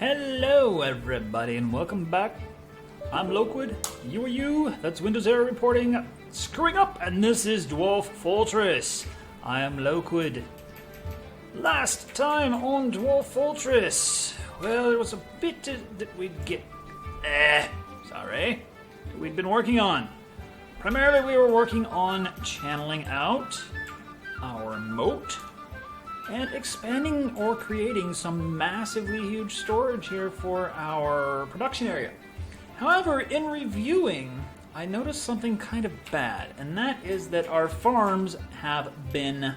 Hello everybody and welcome back. I'm Loquid, you are you, that's Windows Error reporting, screwing up, and this is Dwarf Fortress. I am Loquid. Last time on Dwarf Fortress, well, there was a bit that we'd get, we'd been working on. Primarily we were working on channeling out our moat and expanding or creating some massively huge storage here for our production area. However, in reviewing, I noticed something kind of bad, and that is that our farms have been...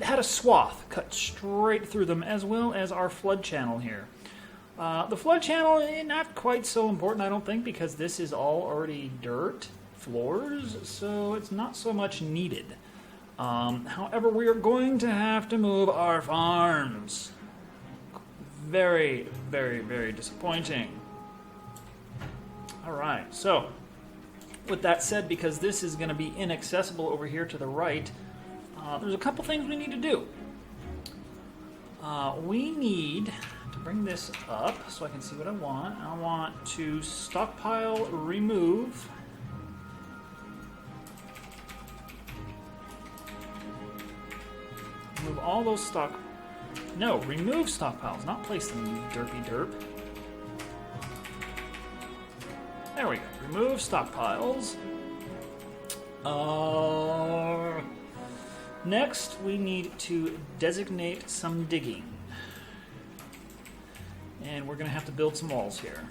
had a swath cut straight through them, as well as our flood channel here. The flood channel, not quite so important, I don't think, because this is all already dirt floors, so it's not so much needed. However, we are going to have to move our farms. Very, very, very disappointing. Alright, so, with that said, because this is going to be inaccessible over here to the right, there's a couple things we need to do. We need to bring this up so I can see what I want. I want to stockpile, remove... Remove all those remove stockpiles, not place them, you derpy derp. There we go. Remove stockpiles. Next, we need to designate some digging. And we're going to have to build some walls here.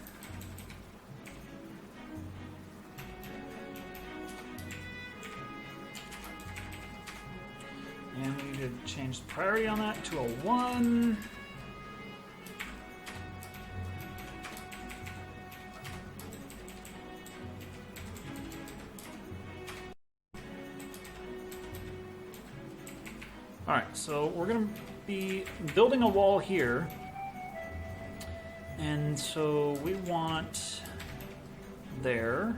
And we need to change the priority on that to a 1. Alright, so we're going to be building a wall here. And so we want there.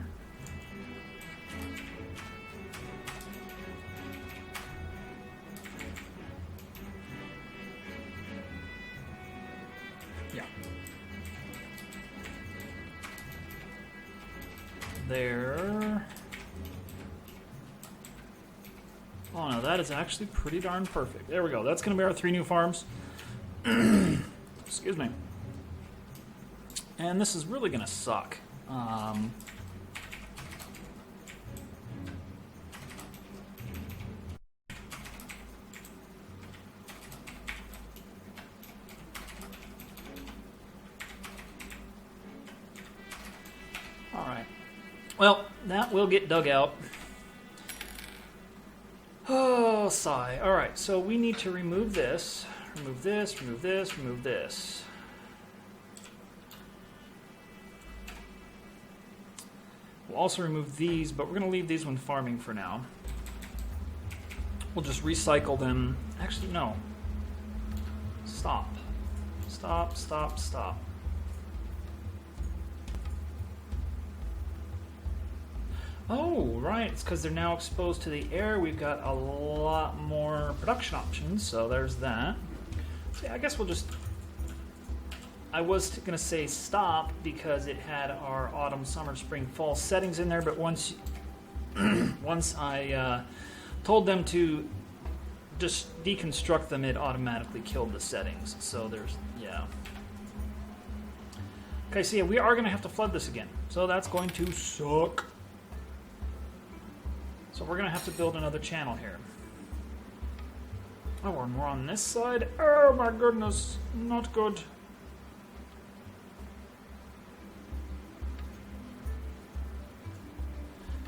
There. Oh no, that is actually pretty darn perfect. There we go. That's going to be our 3 new farms. Excuse me. And this is really going to suck. Alright. Well, that will get dug out. Oh, sigh. Alright, so we need to remove this. Remove this, remove this, remove this. We'll also remove these, but we're going to leave these when farming for now. We'll just recycle them. Actually, no. Stop. Stop, stop, stop. Oh, right. It's because they're now exposed to the air. We've got a lot more production options, so there's that. So yeah, I guess we'll just... I was going to say stop because it had our autumn, summer, spring, fall settings in there, but once I told them to just deconstruct them, it automatically killed the settings. So there's... yeah. Okay, so yeah, we are going to have to flood this again. So that's going to suck. So we're going to have to build another channel here. Oh, and we're on this side. Oh my goodness, not good.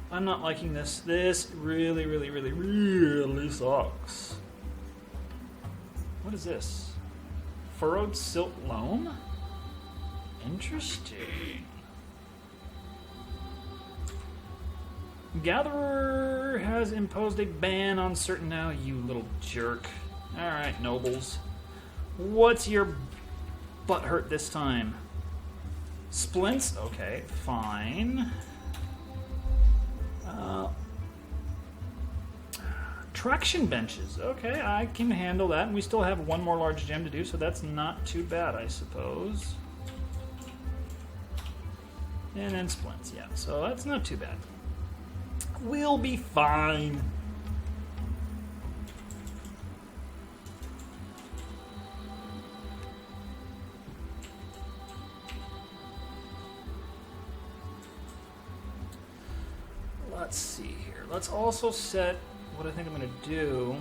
I'm not liking this. This really, really, really, really sucks. What is this? Furrowed silt loam? Interesting. Gatherer has imposed a ban on certain... now, you little jerk. Alright, nobles. What's your butt hurt this time? Splints? Okay, fine. Traction benches. Okay, I can handle that. And we still have one more large gem to do, so that's not too bad, I suppose. And then splints, yeah. So that's not too bad. We'll be fine. Let's see here. Let's also set what I think I'm going to do.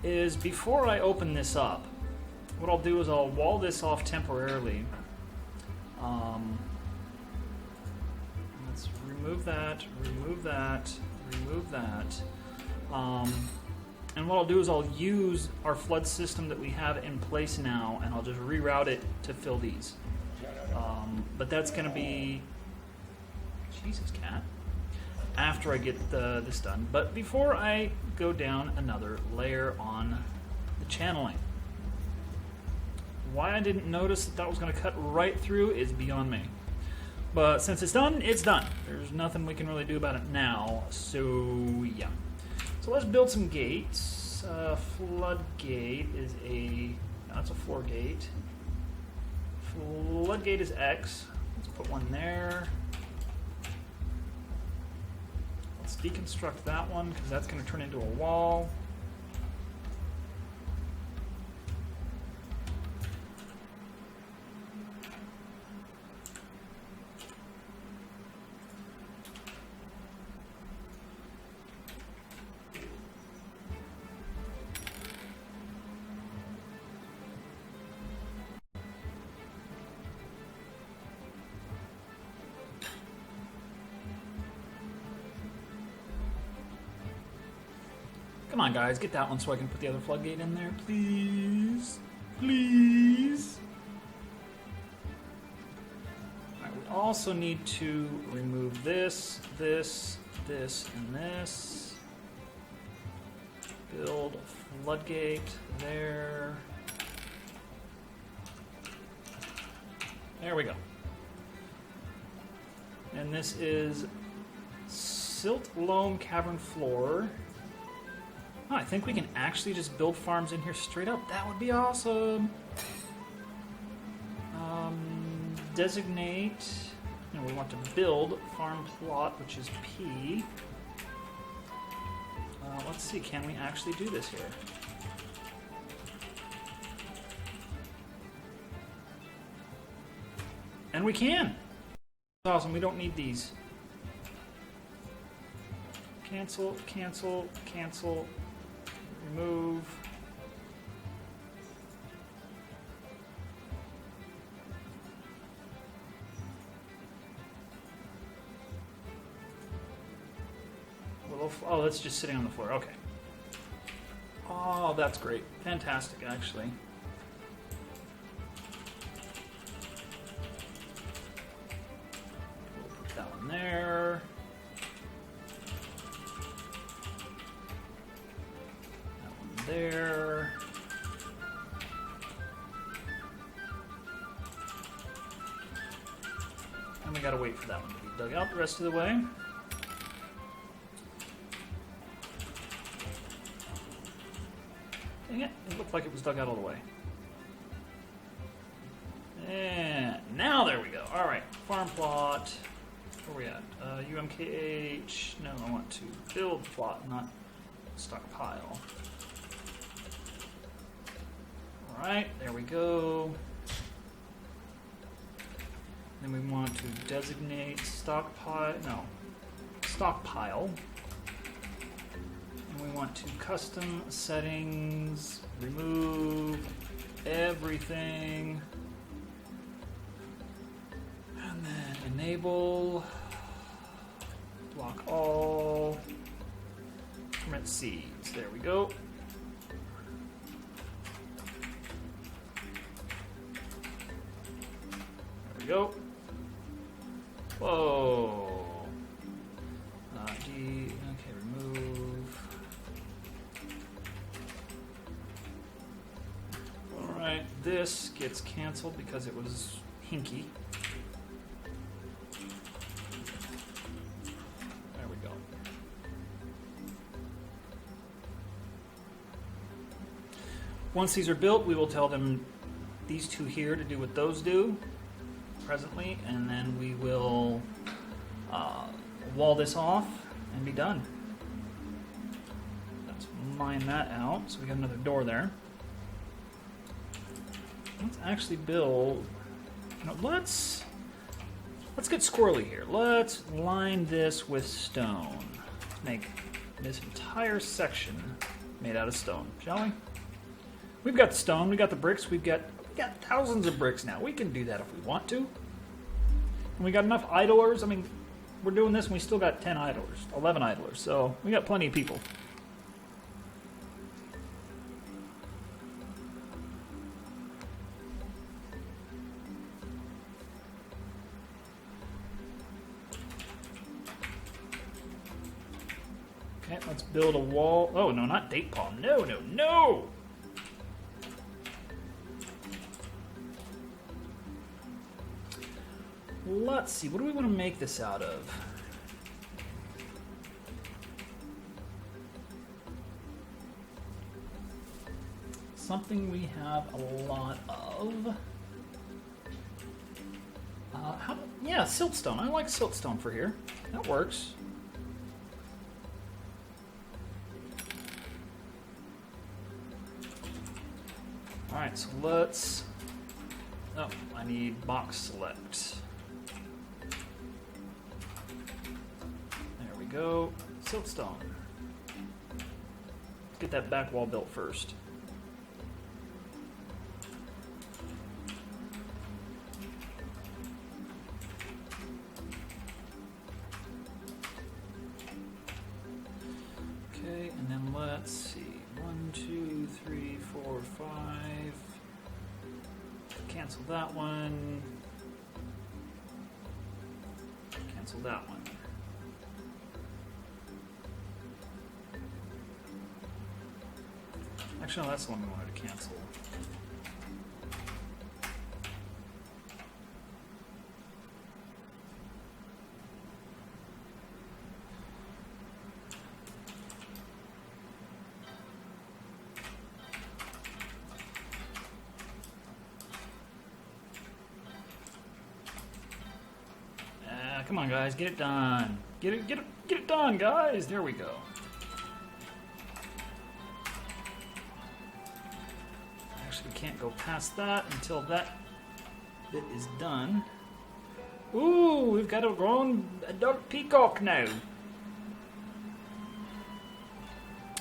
Is before I open this up, what I'll do is I'll wall this off temporarily. Let's remove that, remove that, remove that. And what I'll do is I'll use our flood system that we have in place now, and I'll just reroute it to fill these. But that's going to be... Jesus, cat. After I get this done. But before I go down another layer on the channeling. Why I didn't notice that was going to cut right through is beyond me. But since it's done, it's done. There's nothing we can really do about it now. So, yeah. So let's build some gates. Floodgate is that's a floor gate. Floodgate is X. Let's put one there. Let's deconstruct that one because that's going to turn into a wall. Come on, guys, get that one so I can put the other floodgate in there, please. Please. All right, we also need to remove this, this, this, and this. Build a floodgate there. There we go. And this is silt loam cavern floor. Oh, I think we can actually just build farms in here straight up. That would be awesome. Designate. We want to build farm plot, which is P. Let's see, can we actually do this here? And we can. Awesome, we don't need these. Cancel, cancel, cancel. Remove. Oh, that's just sitting on the floor. Okay. Oh, that's great. Fantastic, actually. We'll put that one there. There. And we gotta wait for that one to be dug out the rest of the way. Dang it, it looked like it was dug out all the way. And now there we go. Alright, farm plot. Where are we at? UMKH. No, I want to build plot, not stockpile. Alright, there we go. Then we want to designate stockpile. And we want to custom settings, remove everything. And then enable, block all, permit seeds. There we go. Go. Whoa. Okay, remove. Alright, this gets canceled because it was hinky. Once these are built, we will tell them these two here to do what those do presently, and then we will wall this off and be done. Let's mine that out, so we got another door there. Let's actually build. You know, let's get squirrely here. Let's line this with stone. Let's make this entire section made out of stone, shall we? We've got the stone, we got the bricks, we got thousands of bricks now. We can do that if we want to. And we got enough idlers. I mean, we're doing this and we still got 10 idlers, 11 idlers, so we got plenty of people. Okay, let's build a wall. Oh, no, not date palm. No, no, no! Let's see, what do we want to make this out of? Something we have a lot of. Yeah, siltstone. I like siltstone for here. That works. Alright, so let's... Oh, I need box select. There we go. Siltstone. Let's get that back wall built first. Okay, and then let's see. 1, 2, 3, 4, 5. Cancel that one. Cancel that one. Actually, no, that's the one we wanted to cancel. Come on, guys, get it done. Get it done, guys. There we go. Actually, we can't go past that until that bit is done. Ooh, we've got a grown adult peacock now.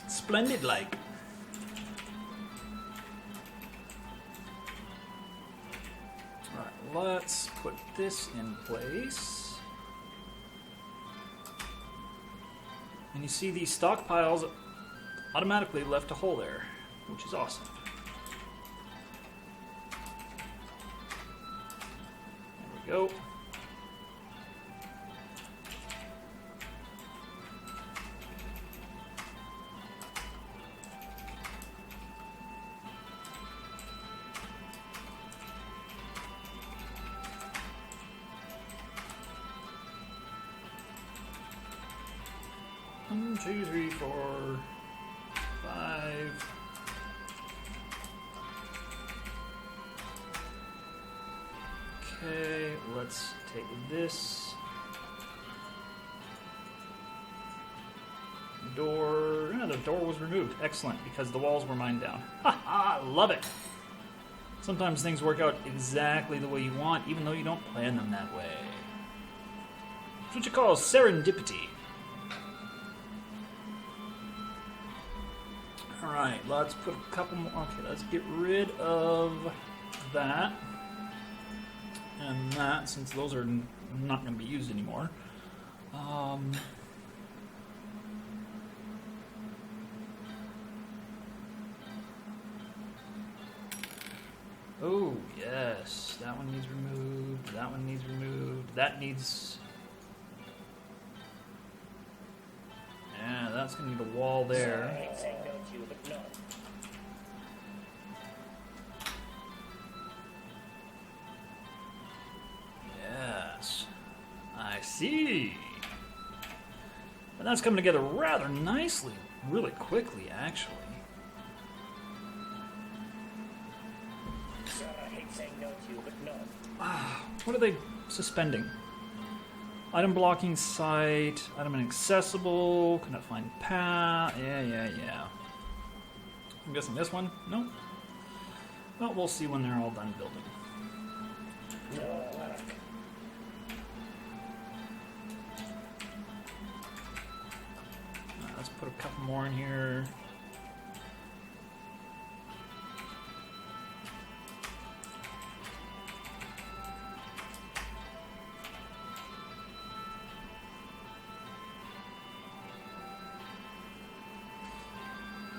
Splendid, like. All right, let's put this in place. And you see these stockpiles automatically left a hole there, which is awesome. There we go. One, 2, 3, 4, 5. Okay, let's take this door. Yeah, the door was removed. Excellent, because the walls were mined down. Ha ha! Love it. Sometimes things work out exactly the way you want, even though you don't plan them that way. It's what you call serendipity. Alright, let's put a couple more. Okay, let's get rid of that and that, since those are not going to be used anymore. Oh, yes. That one needs removed. That one needs removed. That needs... Yeah, that's going to need a wall there. Yes. I see. And that's coming together rather nicely, really quickly, actually. saying no to you, but no. What are they suspending? Item blocking site, item inaccessible, could not find path. Yeah. I'm guessing this one? No. Well, we'll see when they're all done building. No. Let's put a couple more in here.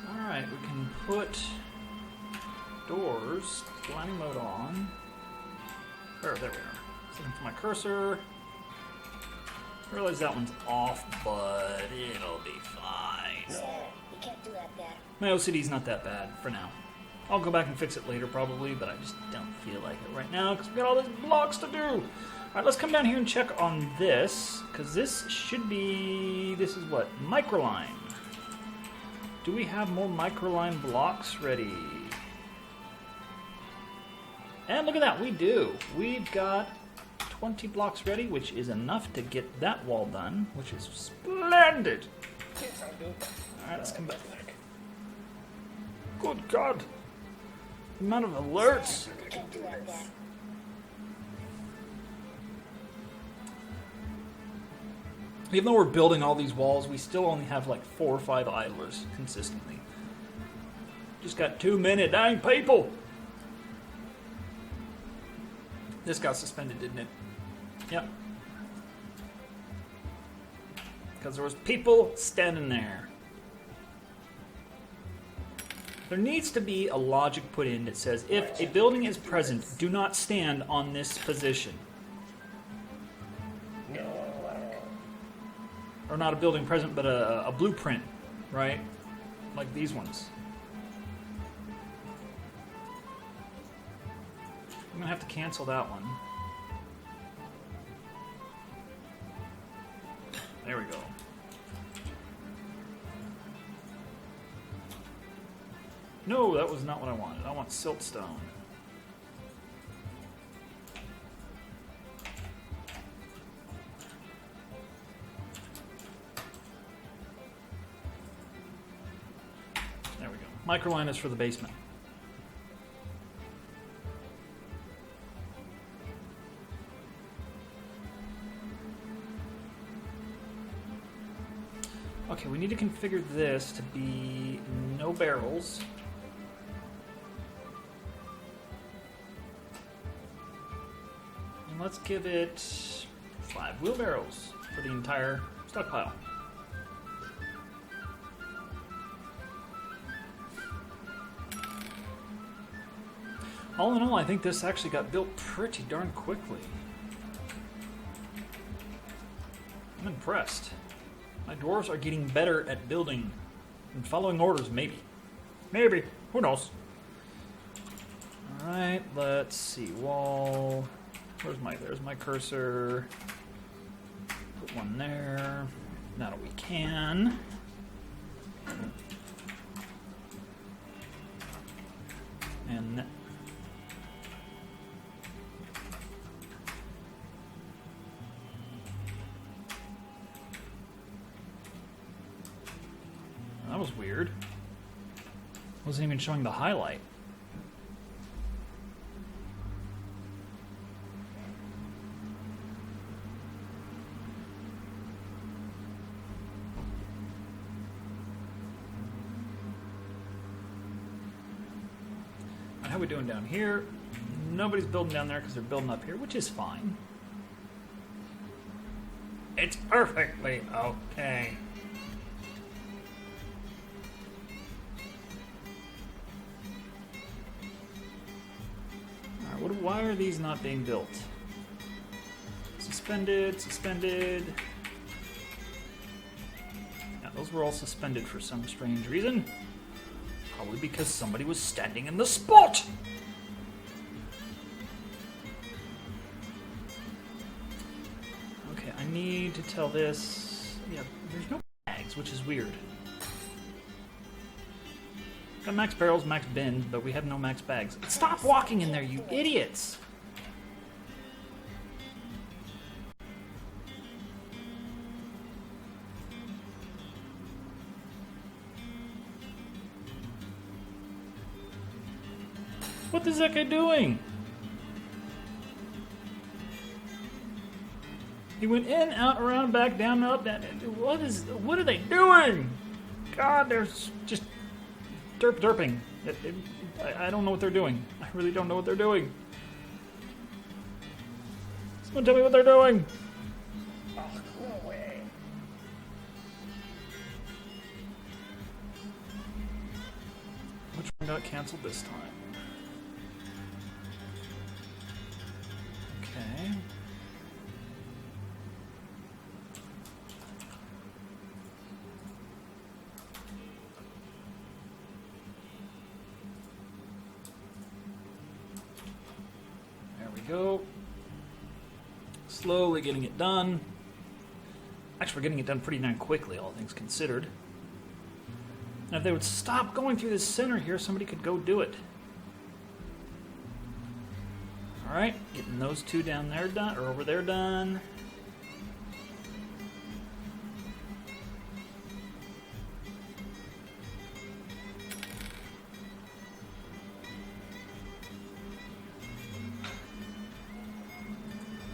Alright, we can put doors, blinding mode on. There we are. Looking for my cursor. I realize that one's off, but it'll be fine. Sir, you can't do that there. My OCD's not that bad for now. I'll go back and fix it later probably, but I just don't feel like it right now because we got all these blocks to do. Alright, let's come down here and check on this, because this should be... This is what? Microline. Do we have more microline blocks ready? And look at that, we do. We've got 20 blocks ready, which is enough to get that wall done, which is splendid. Alright, let's come back. Good God. The amount of alerts. You can't do that there. Even though we're building all these walls, we still only have like 4 or 5 idlers consistently. Just got too many dang people. This got suspended, didn't it? Yep. Because there was people standing there. There needs to be a logic put in that says, if a building is present, do not stand on this position. Or not a building present, but a blueprint, right? Like these ones. I'm gonna have to cancel that one. There we go. No, that was not what I wanted. I want siltstone. There we go. Microline is for the basement. Okay, we need to configure this to be no barrels. And let's give it 5 wheelbarrows for the entire stockpile. All in all, I think this actually got built pretty darn quickly. I'm impressed. My dwarves are getting better at building and following orders, maybe. Maybe. Who knows? Alright, let's see. Wall. There's my cursor. Put one there. Now that we can. And that was weird. Wasn't even showing the highlight. And how are we doing down here? Nobody's building down there because they're building up here, which is fine. It's perfectly okay. Why are these not being built? Suspended, suspended. Yeah, those were all suspended for some strange reason. Probably because somebody was standing in the spot! Okay, I need to tell this... Yeah, there's no bags, which is weird. Got max barrels, max bins, but we have no max bags. Stop walking in there, you idiots! What is that guy doing? He went in, out, around, back, down, up, down. What are they doing? God, they're just derping. I don't know what they're doing. I really don't know what they're doing. Someone tell me what they're doing. Oh, go away. Which one got canceled this time? Okay. There we go. Slowly getting it done. Actually, we're getting it done pretty darn quickly, all things considered. And if they would stop going through this center here, somebody could go do it. Alright, getting those two down there done, or over there done.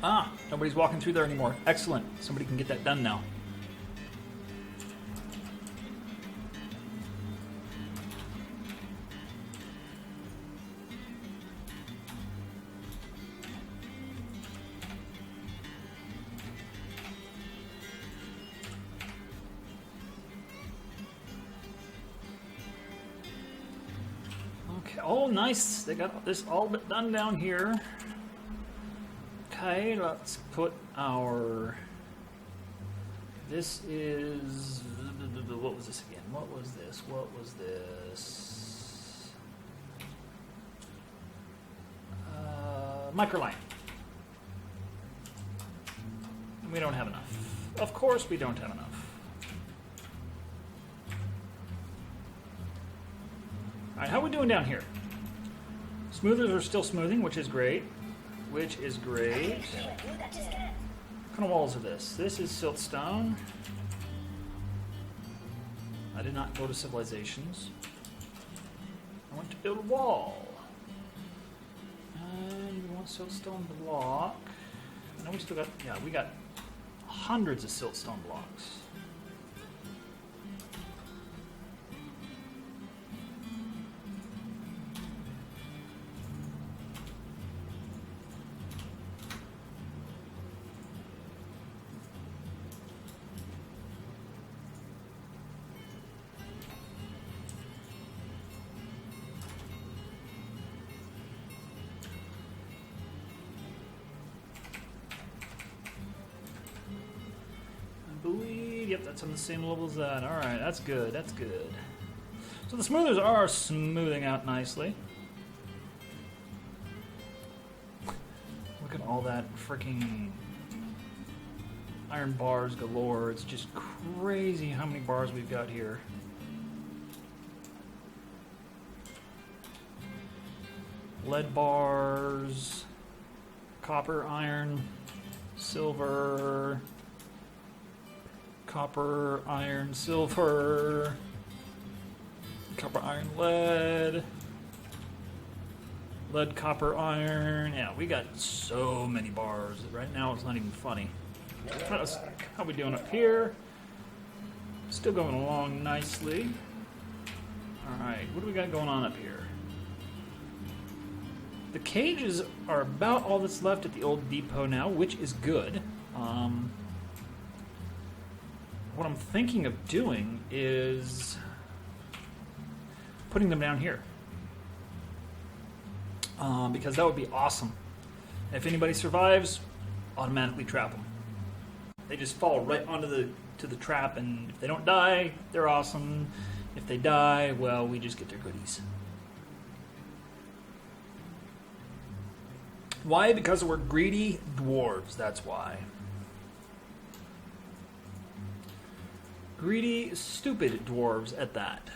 Ah, nobody's walking through there anymore. Excellent. Somebody can get that done now. Okay, oh nice. They got this all but done down here. Okay, let's put our... This is... What was this again? What was this? What was this? Microline. We don't have enough. Of course we don't have enough. Alright, how are we doing down here? Smoothers are still smoothing, which is great. Which is great. What kind of walls are this? This is siltstone. I did not go to civilizations. I want to build a wall. And we want siltstone block. And we still got, yeah, we got hundreds of siltstone blocks. Yep, that's on the same level as that. Alright, that's good, that's good. So the smoothers are smoothing out nicely. Look at all that freaking iron bars galore. It's just crazy how many bars we've got here. Lead bars, copper, iron, silver, copper, iron, silver, copper, iron, lead, lead, copper, iron. Yeah, we got so many bars. Right now it's not even funny. How we doing up here? Still going along nicely. Alright, what do we got going on up here? The cages are about all that's left at the old depot now, which is good. What I'm thinking of doing is putting them down here. Because that would be awesome. If anybody survives, automatically trap them. They just fall right onto the trap, and if they don't die, they're awesome. If they die, well, we just get their goodies. Why? Because we're greedy dwarves, that's why. Greedy, stupid dwarves at that.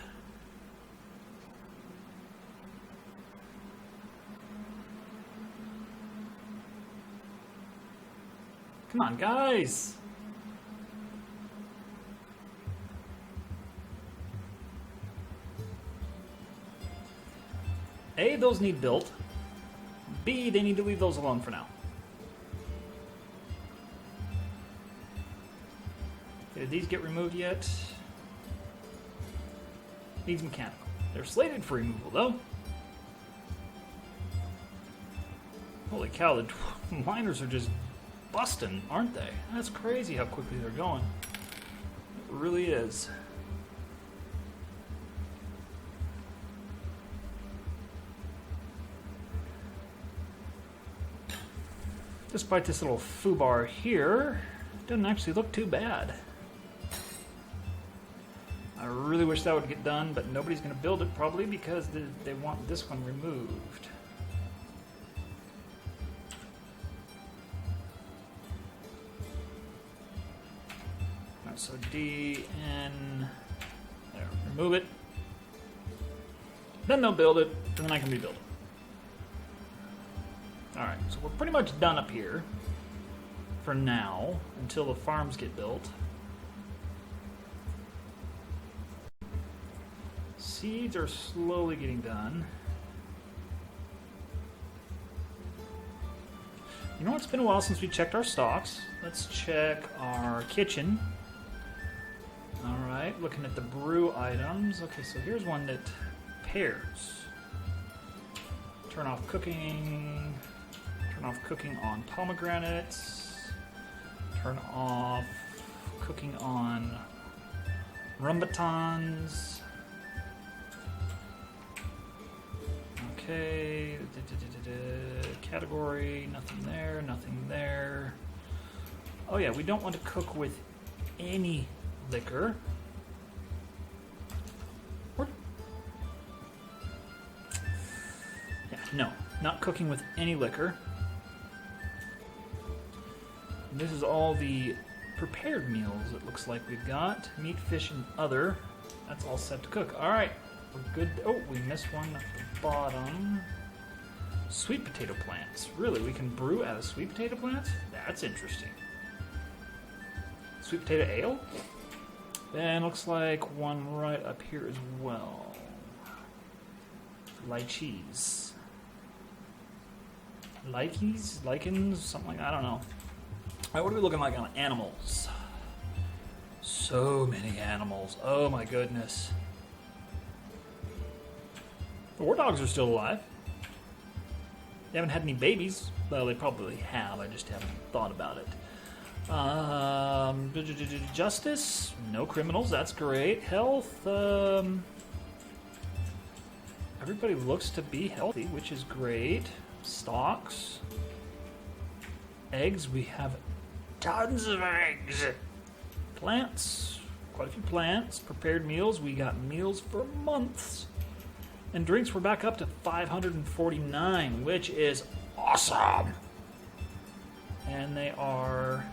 Come on, guys! A, those need built. B, they need to leave those alone for now. Okay, did these get removed yet? Needs mechanical. They're slated for removal, though. Holy cow, the miners are just busting, aren't they? That's crazy how quickly they're going. It really is. Despite this little foobar here, it doesn't actually look too bad. I really wish that would get done, but nobody's going to build it probably because they want this one removed. Alright, so D, N, there, remove it. Then they'll build it, and then I can rebuild it. Alright, so we're pretty much done up here for now, until the farms get built. Seeds are slowly getting done. You know, it's been a while since we checked our stocks. Let's check our kitchen. Alright, looking at the brew items. Okay, so here's one that pairs. Turn off cooking. Turn off cooking on pomegranates. Turn off cooking on rumbatons. Okay. Category, nothing there, nothing there. Oh yeah, we don't want to cook with any liquor. Or... yeah, no, not cooking with any liquor. And this is all the prepared meals it looks like we've got. Meat, fish, and other. That's all set to cook. Alright, we're good. Oh, we missed one at the bottom. Sweet potato plants. Really, we can brew out of sweet potato plants? That's interesting. Sweet potato ale? Then looks like one right up here as well. Lychees. Lichens? Something like that. I don't know. Alright, what are we looking like on animals? So many animals. Oh my goodness. The war dogs are still alive. They haven't had any babies. Well, they probably have. I just haven't thought about it. Justice. No criminals. That's great. Health. Everybody looks to be healthy, which is great. Stocks. Eggs. We have tons of eggs. Plants. Quite a few plants. Prepared meals. We got meals for months. And drinks, we're back up to 549, which is awesome. And they are...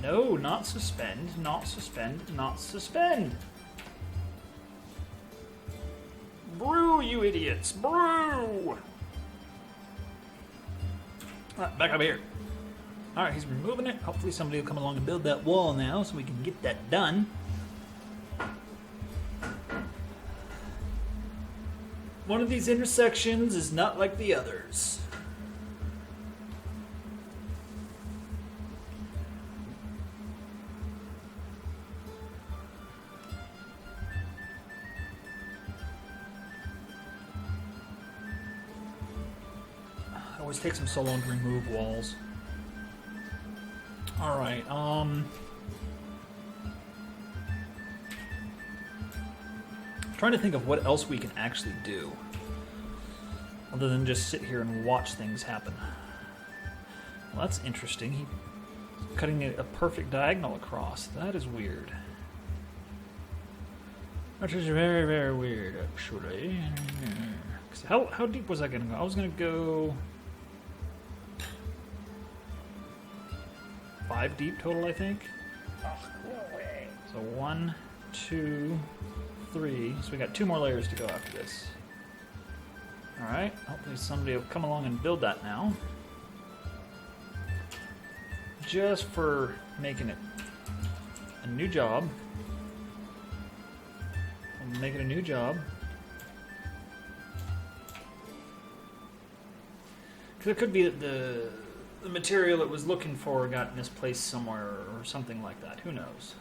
no, not suspend, not suspend, not suspend. Brew, you idiots, brew! Alright, back up here. Alright, he's removing it. Hopefully somebody will come along and build that wall now so we can get that done. One of these intersections is not like the others. It always takes them so long to remove walls. Alright, trying to think of what else we can actually do other than just sit here and watch things happen. Well, that's interesting. He's cutting a perfect diagonal across. That is weird. That is very, very weird, actually. How deep was I going to go? I was going to go 5 deep total, I think. Oh, no way. So 1, 2, 3. So we got 2 more layers to go after this. Alright, hopefully somebody will come along and build that now. just for making it a new job. I'll make it a new job. Because it could be that the material it was looking for got misplaced somewhere or something like that. Who knows?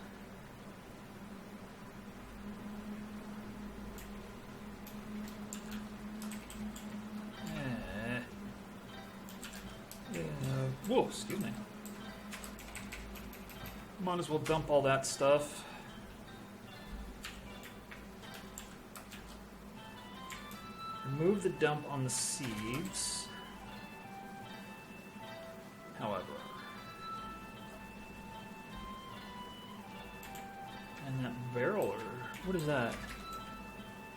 Whoa, excuse me. Might as well dump all that stuff. Remove the dump on the seeds. However. And that barrel, or what is that?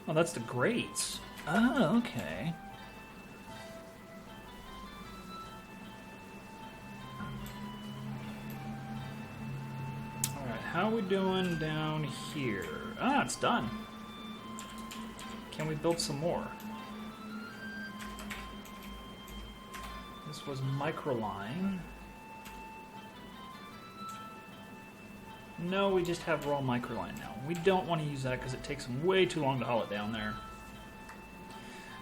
Oh, that's the grates. Oh, okay. Alright, how are we doing down here? Ah, it's done. Can we build some more? This was microline. No, we just have raw microline now. We don't want to use that because it takes way too long to haul it down there.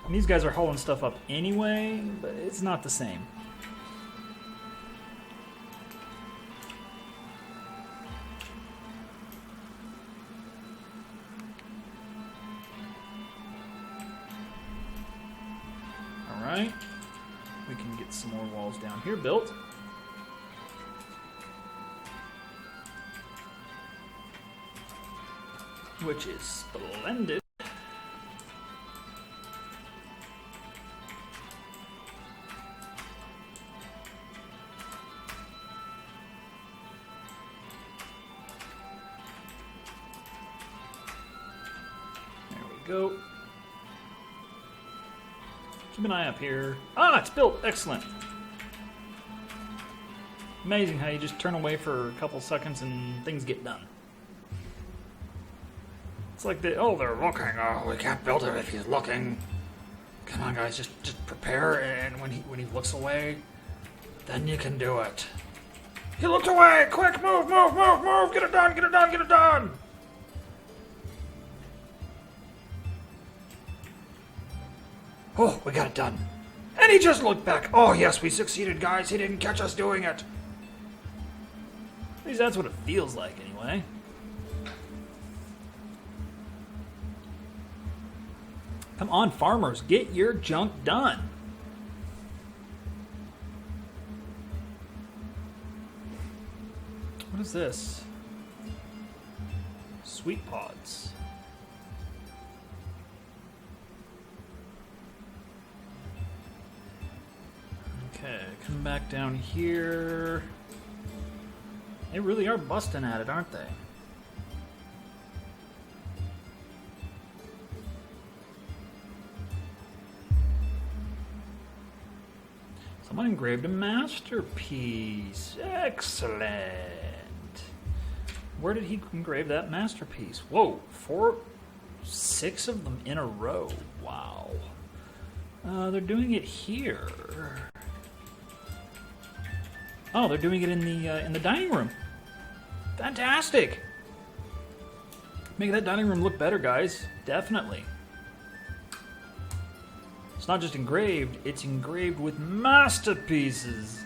And these guys are hauling stuff up anyway, but it's not the same. Alright. We can get some more walls down here built. Which is splendid. There we go. Keep an eye up here. Ah, it's built. Excellent. Amazing how you just turn away for a couple seconds and things get done. It's like they're looking. Oh, we can't build it if he's looking. Come on, guys, just prepare, and when he looks away, then you can do it. He looked away! Quick, move! Get it done! Oh, we got it done. And he just looked back. Oh, yes, we succeeded, guys. He didn't catch us doing it. At least that's what it feels like, anyway. Come on, farmers, get your junk done. What is this? Sweet pods. Okay, come back down here. They really are busting at it, aren't they? Someone engraved a masterpiece. Excellent. Where did he engrave that masterpiece? Whoa, 6 of them in a row. Wow. They're doing it here. Oh, they're doing it in the dining room. Fantastic. Make that dining room look better, guys. Definitely. It's not just engraved, it's engraved with masterpieces.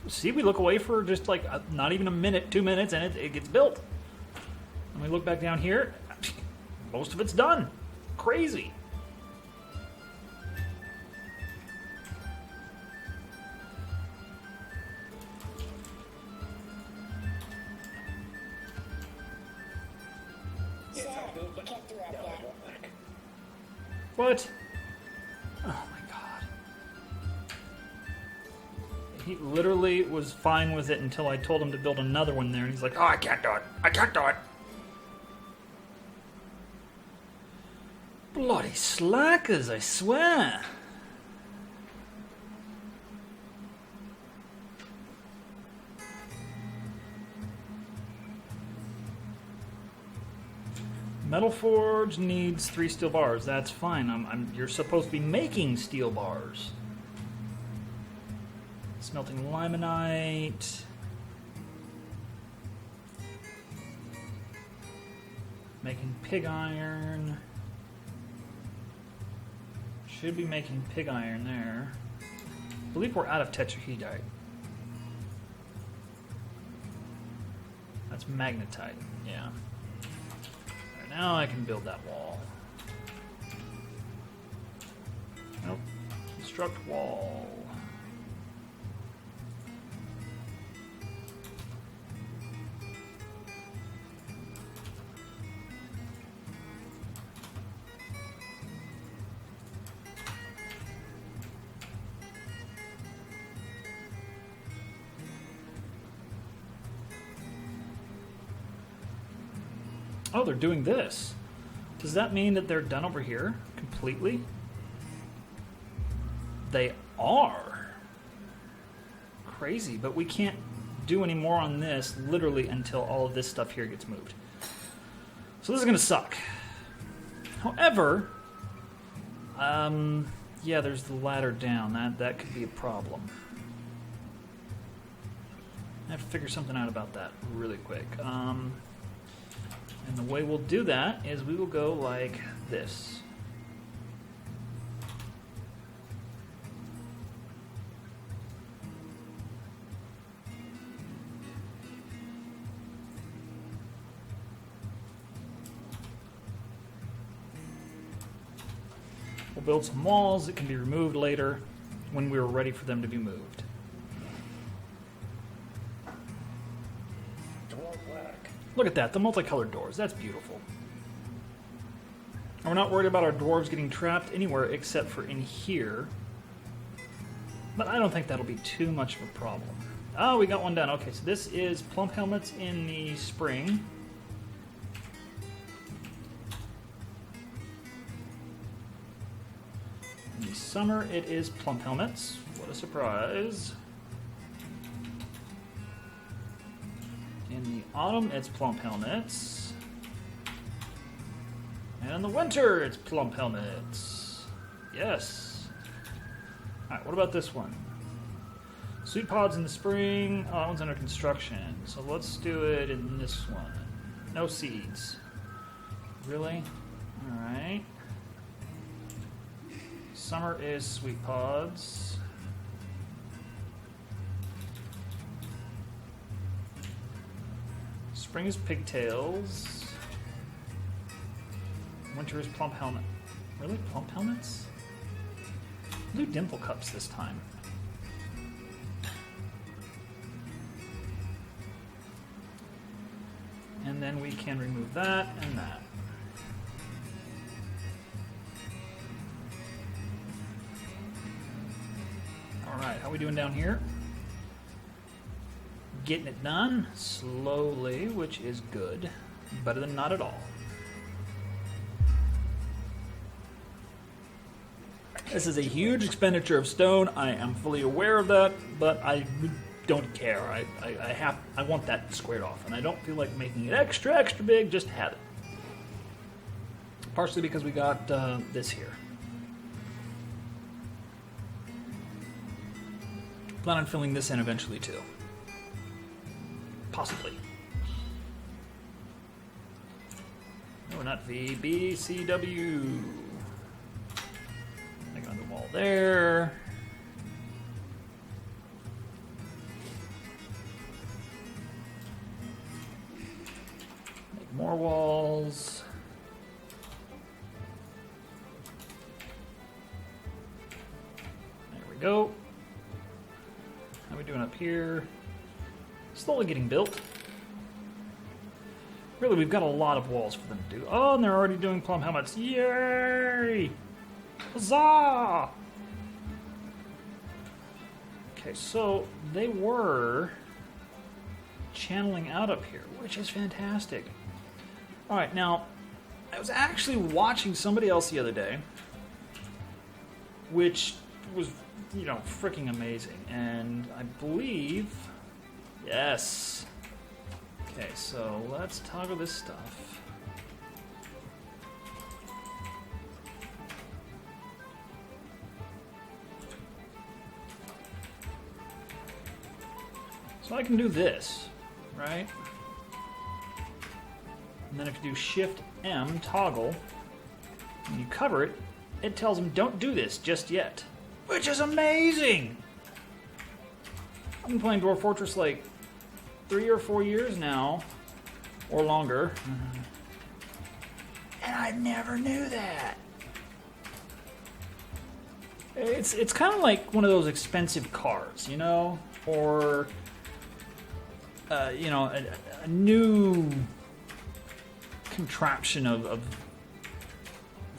See, we look away for just like not even a minute, 2 minutes, and it gets built. And we look back down here, most of it's done. Crazy. What? Oh my god. He literally was fine with it until I told him to build another one there, and he's like, oh, I can't do it. Bloody slackers, I swear. Metal Forge needs 3 steel bars. That's fine. You're supposed to be making steel bars. Smelting limonite. Making pig iron. Should be making pig iron there. I believe we're out of tetrahedrite. That's magnetite, yeah. Right, now I can build that wall. Nope. Construct wall. Oh, they're doing this. Does that mean that they're done over here completely? They are. Crazy, but we can't do any more on this literally until all of this stuff here gets moved. So this is going to suck. However, yeah, there's the ladder down. That could be a problem. I have to figure something out about that really quick. And the way we'll do that is we will go like this. We'll build some walls that can be removed later when we're ready for them to be moved. Look at that, the multicolored doors. That's beautiful. And we're not worried about our dwarves getting trapped anywhere except for in here. But I don't think that'll be too much of a problem. Oh, we got one done. Okay, so this is plump helmets in the spring. In the summer, it is plump helmets. What a surprise. In the autumn, it's plump helmets. And in the winter, it's plump helmets. Yes. Alright, what about this one? Sweet pods in the spring. Oh, that one's under construction. So let's do it in this one. No seeds. Really? Alright. Summer is sweet pods. Spring is pigtails. Winter is plump helmet. Really? Plump helmets? We'll do dimple cups this time. And then we can remove that and that. Alright, how are we doing down here? Getting it done slowly, which is good. Better than not at all. This is a huge expenditure of stone. I am fully aware of that, but I don't care. I want that squared off, and I don't feel like making it extra big. Just have it. Partially because we got this here. Plan on filling this in eventually too. Possibly. No, not V, B, C, W. Make another wall there. Make more walls. There we go. How are we doing up here? Slowly getting built. Really, we've got a lot of walls for them to do. Oh, and they're already doing plum helmets. Yay! Huzzah! Okay, so they were channeling out up here, which is fantastic. Alright, now, I was actually watching somebody else the other day, which was, you know, freaking amazing. And I believe... Yes. Okay, so let's toggle this stuff. So I can do this, right? And then if you do Shift M, toggle, and you cover it, it tells them don't do this just yet. Which is amazing! I've been playing Dwarf Fortress like 3 or 4 years now, or longer. And I never knew that. It's kind of like one of those expensive cars, you know? Or, you know, a new contraption of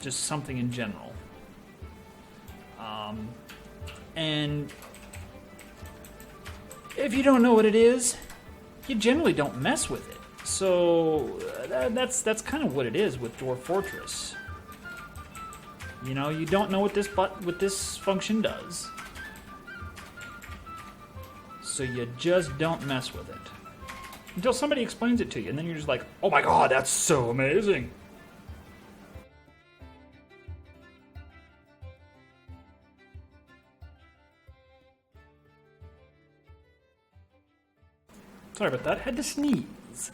just something in general. And if you don't know what it is, you generally don't mess with it. So that's kind of what it is with Dwarf Fortress. You know, you don't know what this function does, so you just don't mess with it until somebody explains it to you, and then you're just like, "Oh my god, that's so amazing!" Sorry about that. Had to sneeze.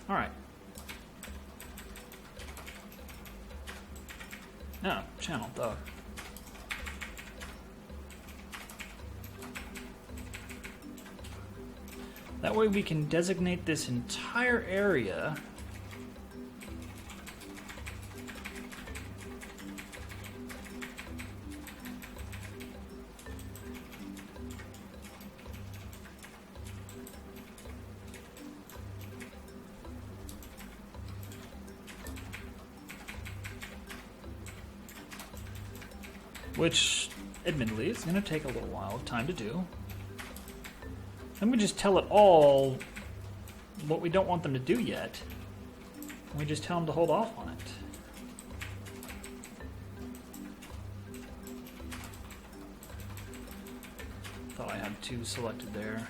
All right. No, channel, duh. That way we can designate this entire area. Which, admittedly, is going to take a little while of time to do. Then we just tell it all what we don't want them to do yet. And we just tell them to hold off on it. Thought I had 2 selected there.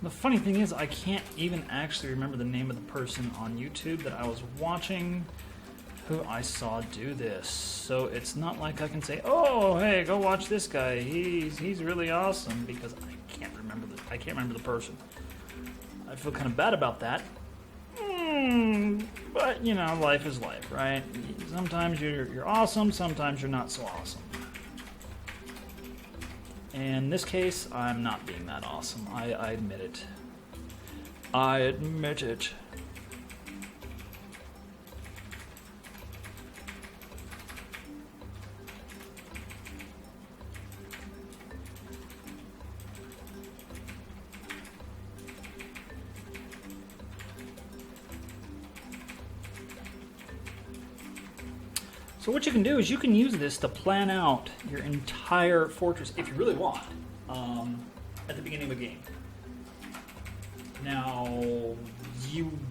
The funny thing is, I can't even actually remember the name of the person on YouTube that I was watching who I saw do this. So it's not like I can say, "Oh, hey, go watch this guy. He's really awesome," because I can't remember the person. I feel kind of bad about that. But you know, life is life, right? Sometimes you're awesome, sometimes you're not so awesome. In this case, I'm not being that awesome. I admit it. I admit it. So what you can do is you can use this to plan out your entire fortress, if you really want, at the beginning of a game. Now,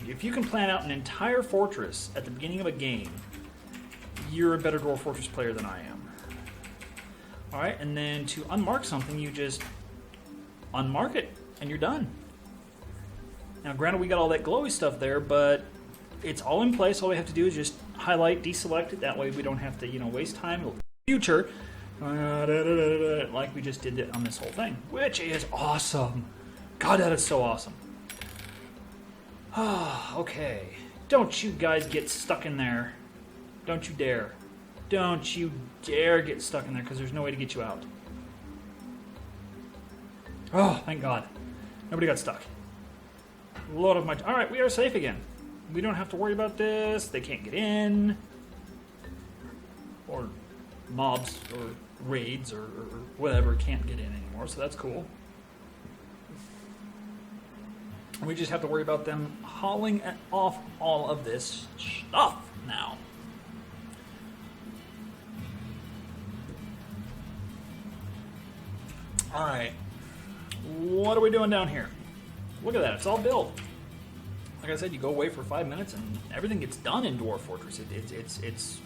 if you can plan out an entire fortress at the beginning of a game, you're a better Dwarf Fortress player than I am. All right, and then to unmark something, you just unmark it, and you're done. Now, granted, we got all that glowy stuff there, but it's all in place. All we have to do is just highlight, deselect it. That way we don't have to, you know, waste time in the future like we just did on this whole thing, which is awesome. God, that is so awesome. Okay. Don't you guys get stuck in there. Don't you dare. Don't you dare get stuck in there, because there's no way to get you out. Oh, thank God. Nobody got stuck. Lord of my... All right, we are safe again. We don't have to worry about this. They can't get in. Or mobs or raids or whatever can't get in anymore, so that's cool. We just have to worry about them hauling off all of this stuff now. All right. What are we doing down here? Look at that. It's all built. Like I said, you go away for 5 minutes and everything gets done in Dwarf Fortress. It's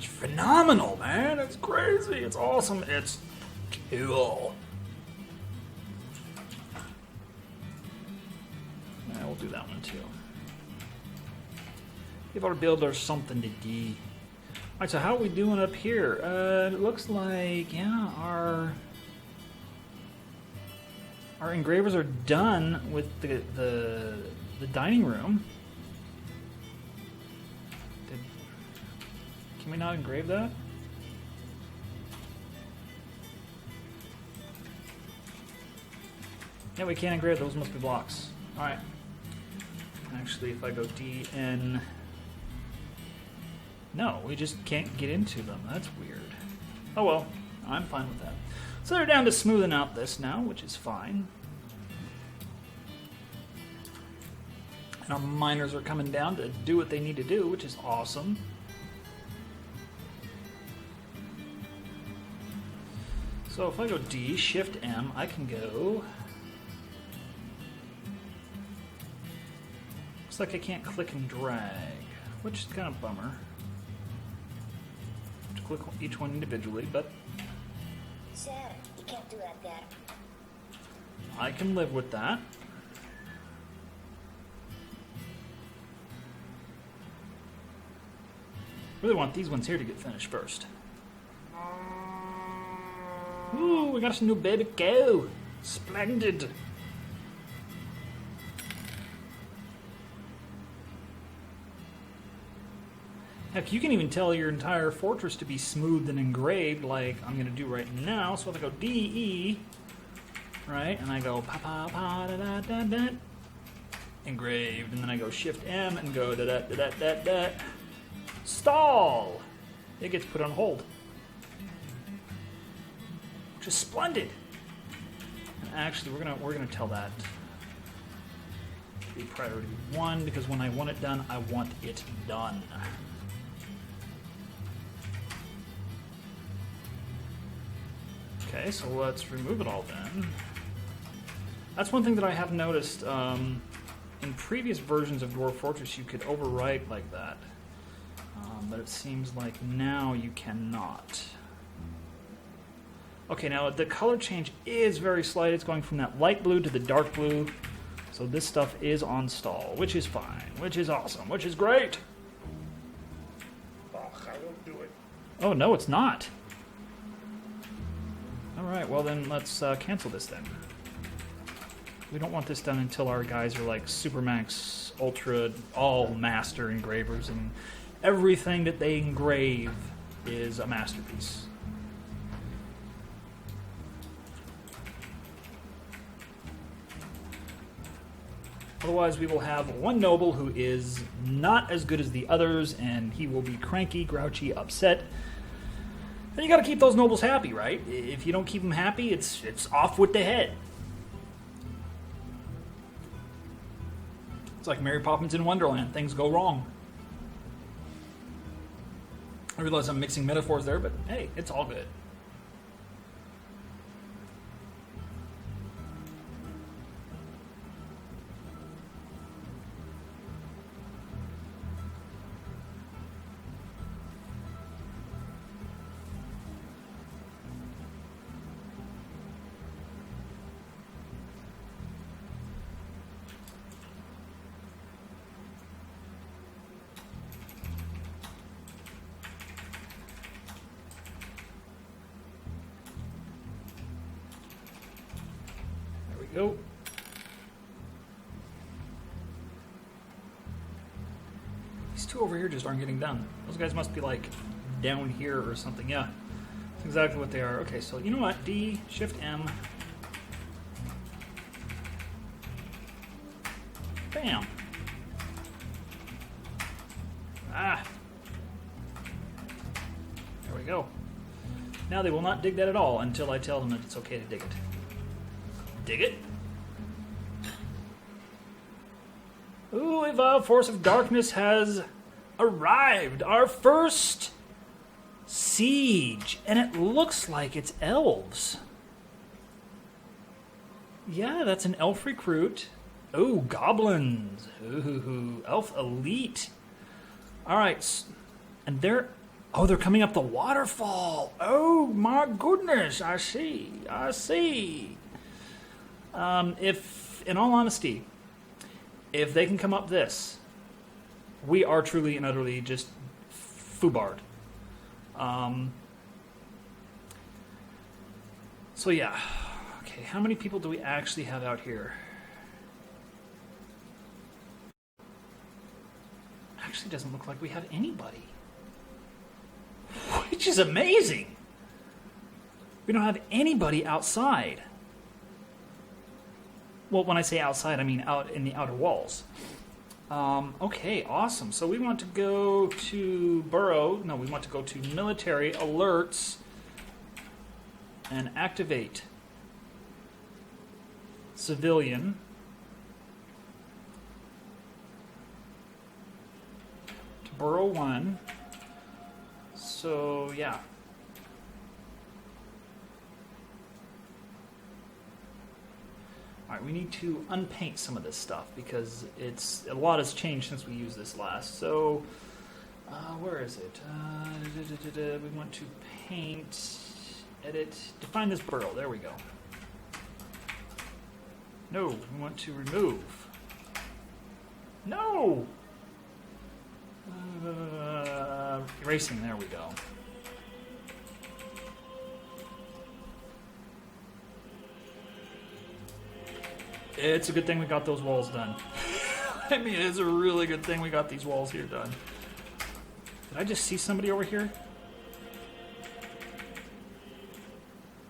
It's phenomenal, man. It's crazy. It's awesome. It's cool. Yeah, we'll do that one too. Give our builders something to do. Alright, so how are we doing up here? It looks like, yeah, our engravers are done with the dining room. Can we not engrave that? Yeah, we can't engrave. Those must be blocks. Alright. Actually, if I go DN... No, we just can't get into them. That's weird. Oh well, I'm fine with that. So they're down to smoothing out this now, which is fine. And our miners are coming down to do what they need to do, which is awesome. So if I go D, Shift M, I can go... Looks like I can't click and drag, which is kind of a bummer. To click each one individually, but... Sir, you can't do like that. I can live with that. Really want these ones here to get finished first. Ooh, we got some new baby cow. Splendid. Heck, you can even tell your entire fortress to be smoothed and engraved like I'm going to do right now. So if I go D-E, right, and I go pa-pa-pa-da-da-da-da, engraved, and then I go Shift-M and go da-da-da-da-da-da, stall. It gets put on hold. Which is splendid. And actually, we're gonna tell that to be priority 1 because when I want it done, I want it done. Okay, so let's remove it all then. That's one thing that I have noticed. In previous versions of Dwarf Fortress, you could overwrite like that, but it seems like now you cannot. Okay, now the color change is very slight. It's going from that light blue to the dark blue. So this stuff is on stall, which is fine, which is awesome, which is great. Oh, I won't do it. Oh, no, it's not. All right, well then let's cancel this then. We don't want this done until our guys are like Supermax, Ultra, all master engravers, and everything that they engrave is a masterpiece. Otherwise, we will have one noble who is not as good as the others, and he will be cranky, grouchy, upset. And you got to keep those nobles happy, right? If you don't keep them happy, it's off with the head. It's like Mary Poppins in Wonderland. Things go wrong. I realize I'm mixing metaphors there, but hey, it's all good. Go. These two over here just aren't getting done. Those guys must be like down here or something. Yeah, that's exactly what they are. Okay, so you know what? D, Shift M. Bam. Ah. There we go. Now they will not dig that at all until I tell them that it's okay to dig it. Dig it. Ooh, a vile force of darkness has arrived. Our first siege. And it looks like it's elves. Yeah, that's an elf recruit. Oh, goblins. Ooh, elf elite. Alright. And they're Oh, they're coming up the waterfall. Oh, my goodness. I see. I see. If, in all honesty, if they can come up this, we are truly and utterly just foobarred. So yeah. Okay, how many people do we actually have out here? Actually doesn't look like we have anybody. Which is amazing. We don't have anybody outside. Well, when I say outside, I mean out in the outer walls. Okay, awesome. So we want to go to burrow. No, we want to go to military alerts and activate civilian. To burrow 1. So, yeah. Alright, we need to unpaint some of this stuff because a lot has changed since we used this last. So, where is it? We want to paint, edit, define this burrow. There we go. No, we want to remove. No! Erasing, there we go. It's a good thing we got those walls done. I mean, it's a really good thing we got these walls here done. Did I just see somebody over here?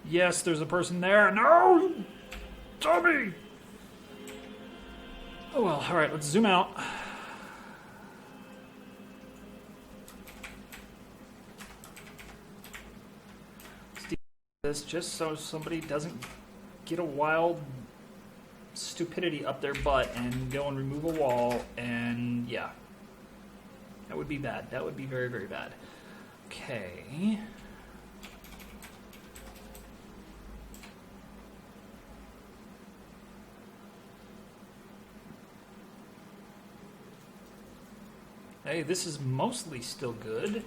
Yes, there's a person there. No! Tommy! Oh well, alright, let's zoom out. This just so somebody doesn't get a wild stupidity up their butt and go and remove a wall, and yeah, that would be bad. That would be very, very bad. Okay. Hey, this is mostly still good.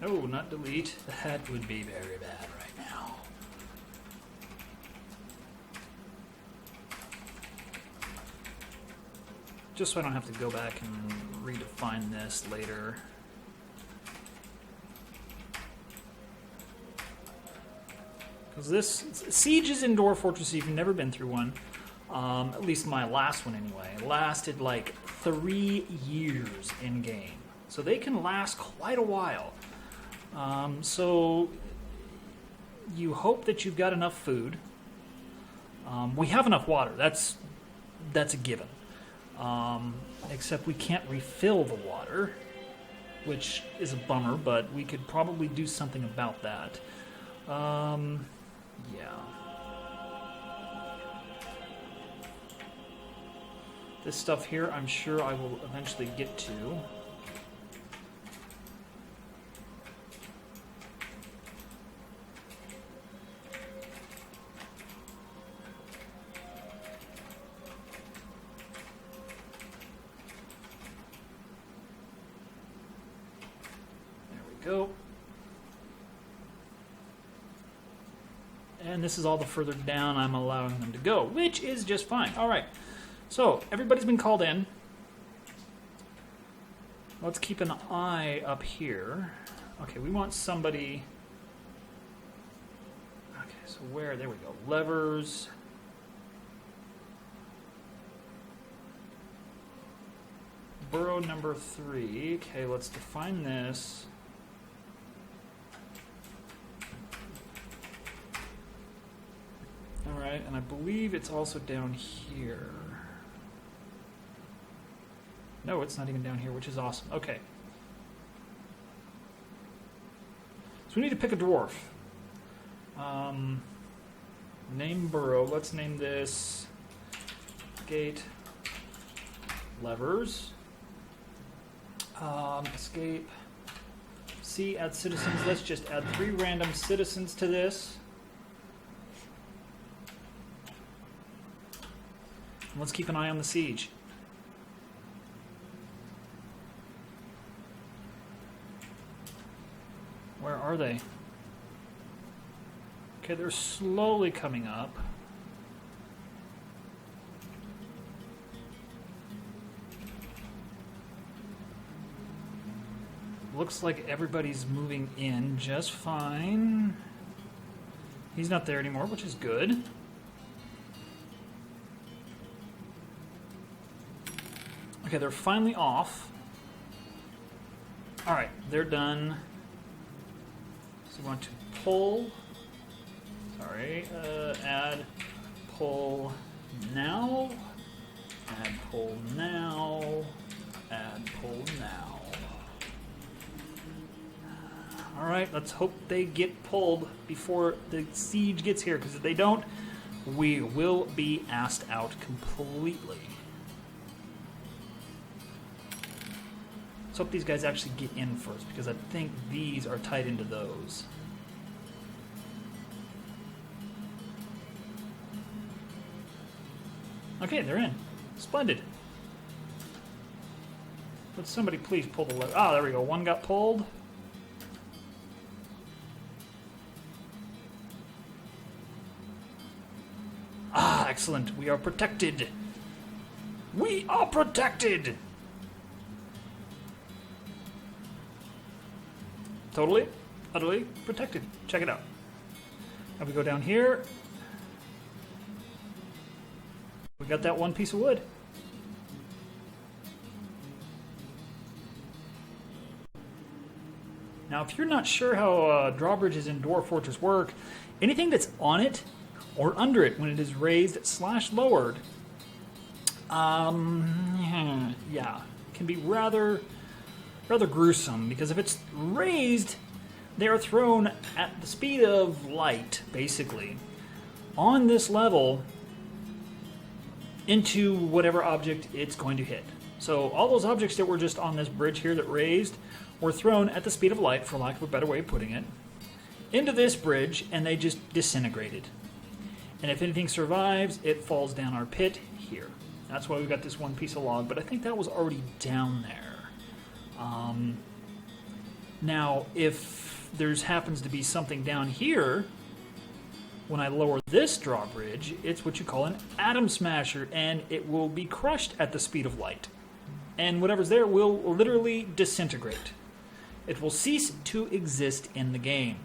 No, not delete. That would be very bad right now. Just so I don't have to go back and redefine this later. Because this sieges in Dwarf Fortress, if you've never been through one, at least my last one anyway, lasted like 3 years in game. So they can last quite a while. So you hope that you've got enough food. We have enough water. That's a given. Except we can't refill the water, which is a bummer, but we could probably do something about that. Yeah. This stuff here, I'm sure I will eventually get to. Go. And this is all the further down I'm allowing them to go, which is just fine. All right. So everybody's been called in. Let's keep an eye up here. Okay, we want somebody. Okay, so where? There we go. Levers. Burrow number 3. Okay, let's define this. Alright, and I believe it's also down here. No, it's not even down here, which is awesome. Okay. So we need to pick a dwarf. Name burrow. Let's name this gate levers. Escape See, add citizens. Let's just add 3 random citizens to this. And let's keep an eye on the siege. Where are they? Okay, they're slowly coming up. Looks like everybody's moving in just fine. He's not there anymore, which is good. Okay, they're finally off. Alright, they're done. So we want to pull. Sorry, add pull now. Add pull now. Add pull now. Alright, let's hope they get pulled before the siege gets here, because if they don't, we will be asked out completely. Let's hope these guys actually get in first, because I think these are tied into those. Okay, they're in. Splendid. Would somebody please pull the lever? Ah, there we go. One got pulled. Ah, excellent. We are protected. We are protected. Totally, utterly protected. Check it out. Now we go down here. We got that one piece of wood. Now, if you're not sure how drawbridges in Dwarf Fortress work, anything that's on it or under it when it is raised / lowered, yeah, can be rather gruesome, because if it's raised, they are thrown at the speed of light, basically, on this level into whatever object it's going to hit. So all those objects that were just on this bridge here that raised were thrown at the speed of light, for lack of a better way of putting it, into this bridge, and they just disintegrated. And if anything survives, it falls down our pit here. That's why we've got this one piece of log, but I think that was already down there. Now, if there happens to be something down here, when I lower this drawbridge, it's what you call an atom smasher, and it will be crushed at the speed of light. And whatever's there will literally disintegrate. It will cease to exist in the game.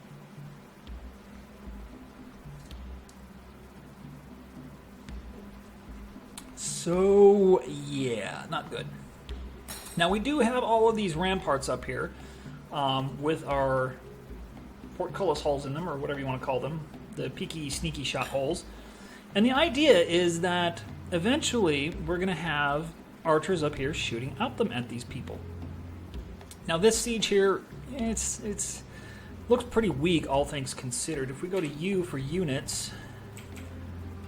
So, yeah, not good. Now, we do have all of these ramparts up here with our portcullis holes in them, or whatever you want to call them, the peeky, sneaky shot holes. And the idea is that eventually we're going to have archers up here shooting out them at these people. Now, this siege here, it's looks pretty weak, all things considered. If we go to U for units,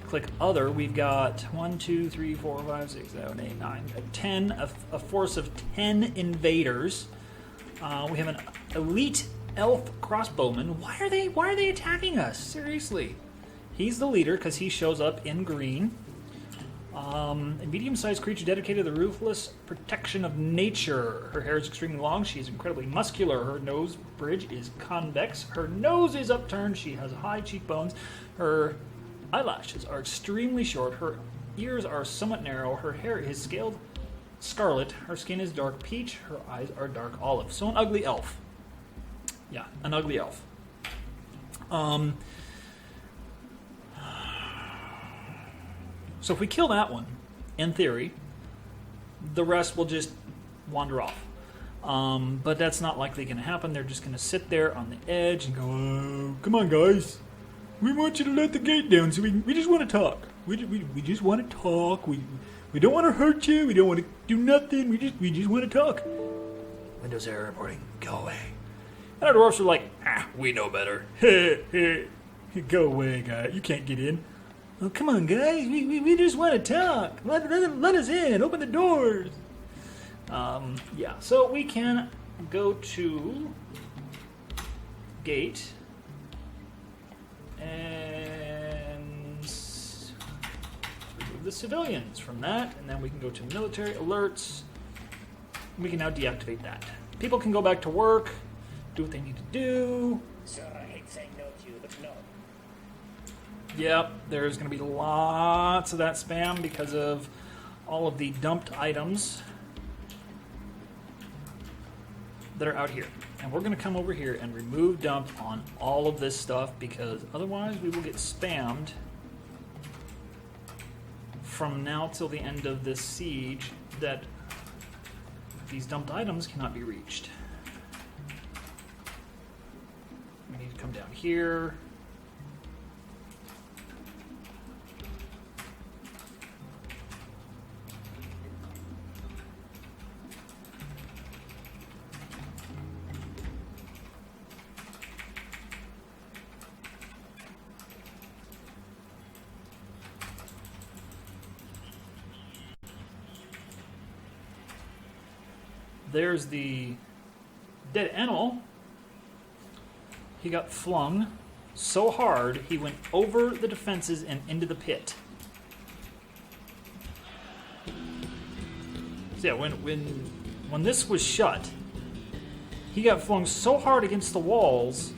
click Other, we've got 1, 2, 3, 4, 5, 6, 7, 8, 9, 10, a force of 10 invaders. We have an elite elf crossbowman. Why are they attacking us? Seriously. He's the leader because he shows up in green. A medium-sized creature dedicated to the ruthless protection of nature. Her hair is extremely long. She is incredibly muscular. Her nose bridge is convex. Her nose is upturned. She has high cheekbones. Her eyelashes are extremely short. Her ears are somewhat narrow. Her hair is scaled scarlet. Her skin is dark peach. Her eyes are dark olive. So an ugly elf. Yeah, an ugly elf. So if we kill that one, in theory, the rest will just wander off. But that's not likely going to happen. They're just going to sit there on the edge and go, oh, come on, guys. We want you to let the gate down, so we just want to talk. We just want to talk. We don't want to hurt you. We don't want to do nothing. We just want to talk. Windows error reporting. Go away. And our dwarfs are like, we know better. Go away, guy. You can't get in. Oh, come on, guys. We just want to talk. Let us in. Open the doors. Yeah, so we can go to gate. And remove the civilians from that, and then we can go to military alerts. We can now deactivate that. People can go back to work, do what they need to do. Sir, I hate saying no to you, but no. Yep, there's going to be lots of that spam because of all of the dumped items that are out here. And we're going to come over here and remove dump on all of this stuff because otherwise we will get spammed from now till the end of this siege that these dumped items cannot be reached. We need to come down here. There's the dead animal. He got flung so hard he went over the defenses and into the pit. So yeah, when this was shut, he got flung so hard against the walls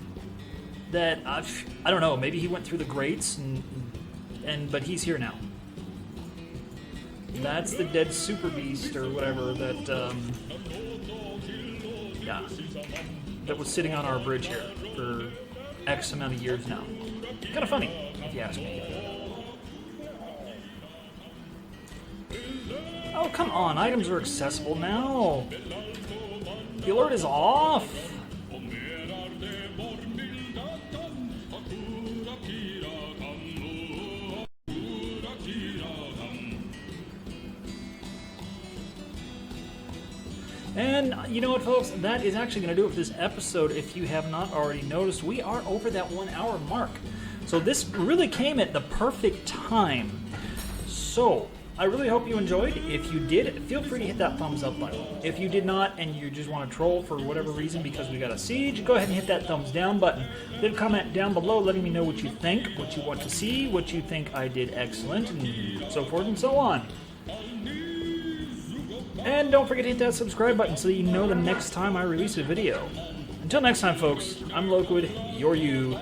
that I don't know. Maybe he went through the grates but he's here now. That's the dead super beast or whatever that. Yeah, that was sitting on our bridge here for X amount of years now. Kind of funny, if you ask me. Oh, come on. Items are accessible now. The alert is off. And you know what, folks? That is actually going to do it for this episode. If you have not already noticed, we are over that 1 hour mark. So this really came at the perfect time. So I really hope you enjoyed. If you did, feel free to hit that thumbs up button. If you did not and you just want to troll for whatever reason because we got a siege, go ahead and hit that thumbs down button. Leave a comment down below letting me know what you think, what you want to see, what you think I did excellent, and so forth and so on. And don't forget to hit that subscribe button so that you know the next time I release a video. Until next time, folks, I'm Loquid, you're you.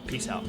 Peace out.